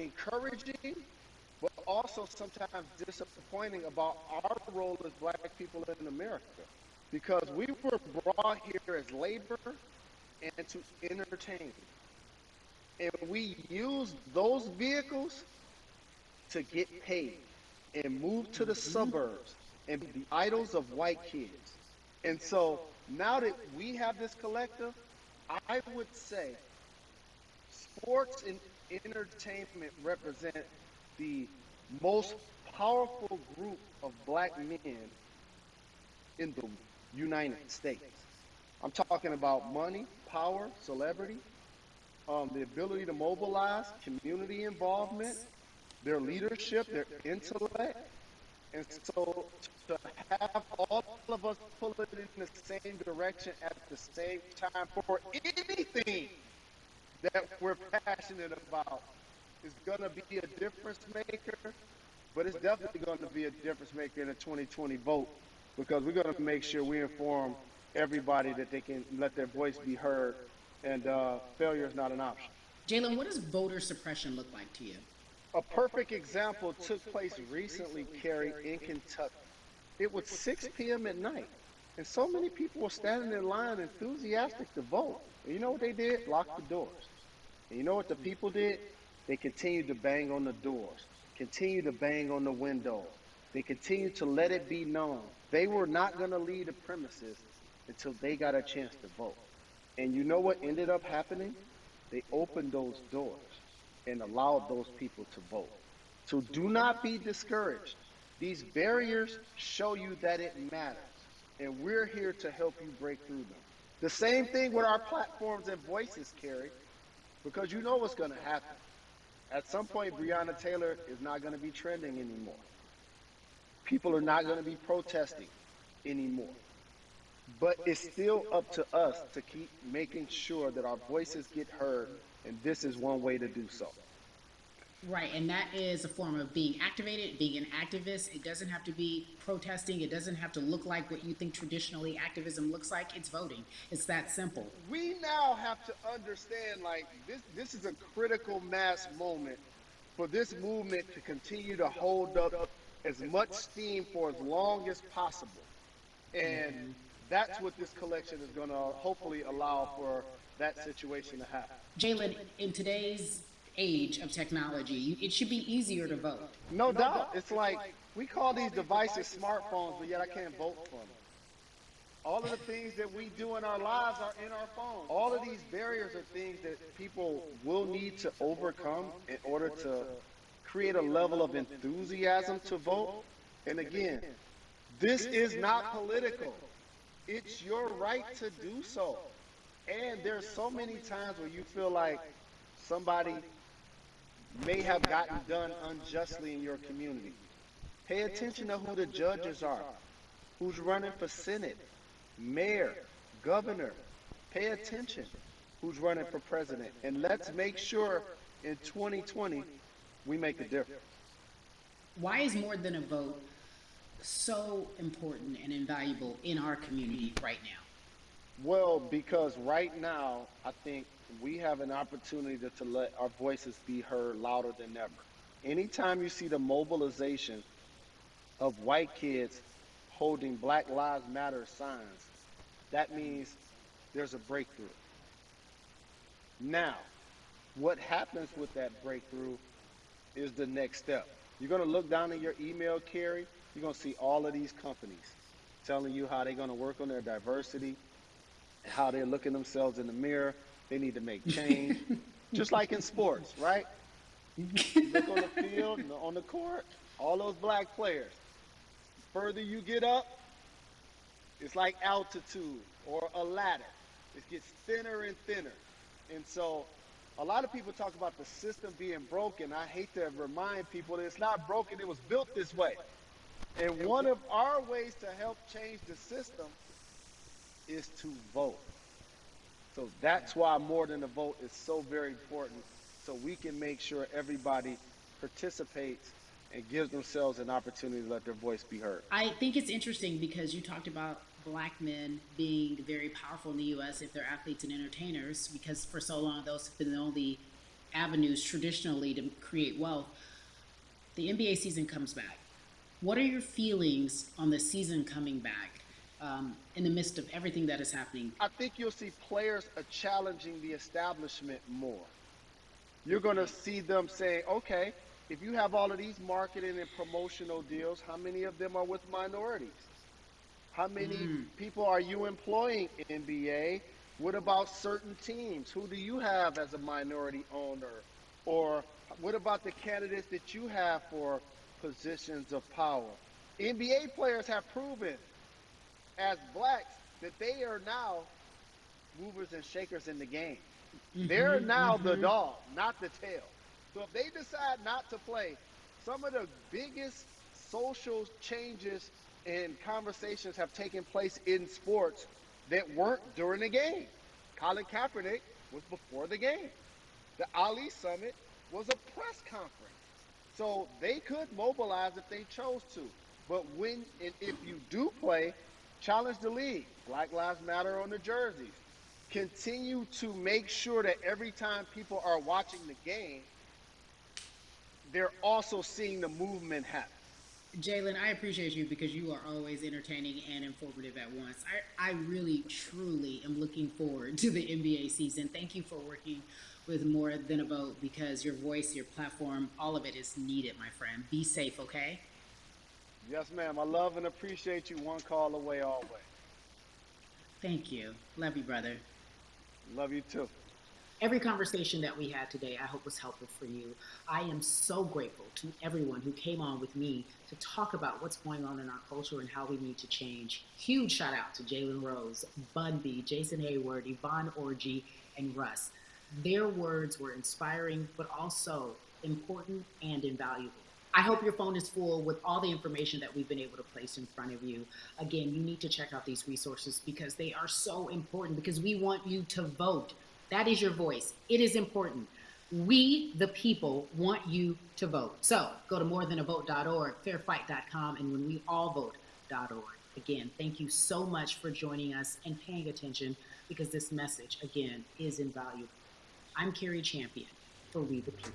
encouraging, but also sometimes disappointing about our role as black people in America. Because we were brought here as labor and to entertain. And we use those vehicles to get paid and move to the suburbs and be the idols of white kids. And so now that we have this collective, I would say sports and entertainment represent the most powerful group of black men in the United States. I'm talking about money, power, celebrity, the ability to mobilize, community involvement, their leadership, their intellect. And so to have all of us pull it in the same direction at the same time for anything that we're passionate about is going to be a difference maker, but it's definitely going to be a difference maker in the 2020 vote because we're going to make sure we inform everybody that they can let their voice be heard, and failure is not an option. Jalen, what does voter suppression look like to you? A perfect example took place recently, Carrie, in Kentucky. It was 6 p.m. at night, and so many people were standing in line enthusiastic to vote. And you know what they did? Locked the doors. And you know what the people did? They continued to bang on the doors, continued to bang on the windows. They continued to let it be known they were not going to leave the premises until they got a chance to vote. And you know what ended up happening? They opened those doors and allowed those people to vote. So do not be discouraged. These barriers show you that it matters, and we're here to help you break through them. The same thing with our platforms and voices, Carrie, because you know what's going to happen. At some point, Breonna Taylor is not going to be trending anymore. People are not going to be protesting anymore. But it's still up to us to keep making sure that our voices get heard, and this is one way to do so. Right, and that is a form of being activated, being an activist. It doesn't have to be protesting. It doesn't have to look like what you think traditionally activism looks like. It's voting. It's that simple. We now have to understand, like, this is a critical mass moment for this movement to continue to hold up as much steam for as long as possible. And that's what this collection is going to hopefully allow for that situation to happen. Jalen, in today's age of technology, it should be easier to vote. No doubt. It's like we call these devices smartphones, but yet I can't vote from them. All of the things that we do in our lives are in our phone. All of these barriers are things that people will need to overcome in order to create a level of enthusiasm to vote. And again, this is not political. It's your right to do so. And there's so many times where you feel like somebody may have gotten done unjustly in your community. Pay attention to who the judges are, who's running for Senate, mayor, governor. Pay attention who's running for president. And let's make sure in 2020 we make a difference. Why is more than a vote so important and invaluable in our community right now? Well, because right now, I think we have an opportunity to let our voices be heard louder than ever. Anytime you see the mobilization of white kids holding Black Lives Matter signs, that means there's a breakthrough. Now, what happens with that breakthrough is the next step. You're going to look down in your email, Carrie, you're going to see all of these companies telling you how they're going to work on their diversity, how they're looking themselves in the mirror. They need to make change, just like in sports, right? You look on the field, on the court, all those black players. The further you get up, it's like altitude or a ladder. It gets thinner and thinner. And so a lot of people talk about the system being broken. I hate to remind people that it's not broken. It was built this way. And one of our ways to help change the system is to vote. So that's why more than a vote is so very important, so we can make sure everybody participates and gives themselves an opportunity to let their voice be heard. I think it's interesting because you talked about black men being very powerful in the U.S. if they're athletes and entertainers, because for so long those have been the only avenues traditionally to create wealth, the NBA season comes back. What are your feelings on the season coming back in the midst of everything that is happening? I think you'll see players are challenging the establishment more. You're going to see them saying, okay, if you have all of these marketing and promotional deals, how many of them are with minorities? How many people are you employing, NBA? What about certain teams? Who do you have as a minority owner? Or what about the candidates that you have for positions of power? NBA players have proven as blacks that they are now movers and shakers in the game. They're now the dog, not the tail. So if they decide not to play, some of the biggest social changes and conversations have taken place in sports that weren't during the game. Colin Kaepernick was before the game. The Ali Summit was a press conference. So they could mobilize if they chose to. But when and if you do play, challenge the league. Black Lives Matter on the jerseys. Continue to make sure that every time people are watching the game, they're also seeing the movement happen. Jalen, I appreciate you because you are always entertaining and informative at once. I really, truly am looking forward to the NBA season. Thank you for working with More Than a Vote because your voice, your platform, all of it is needed, my friend. Be safe, okay? Yes, ma'am. I love and appreciate you. One call away always. Thank you. Love you, brother. Love you too. Every conversation that we had today, I hope was helpful for you. I am so grateful to everyone who came on with me to talk about what's going on in our culture and how we need to change. Huge shout out to Jalen Rose, Bun B, Jason Hayward, Yvonne Orgy, and Russ. Their words were inspiring, but also important and invaluable. I hope your phone is full with all the information that we've been able to place in front of you. Again, you need to check out these resources because they are so important because we want you to vote. That is your voice. It is important. We, the people, want you to vote. So go to morethanavote.org, fairfight.com, and when we all vote.org. Again, thank you so much for joining us and paying attention because this message, again, is invaluable. I'm Carrie Champion for We the People.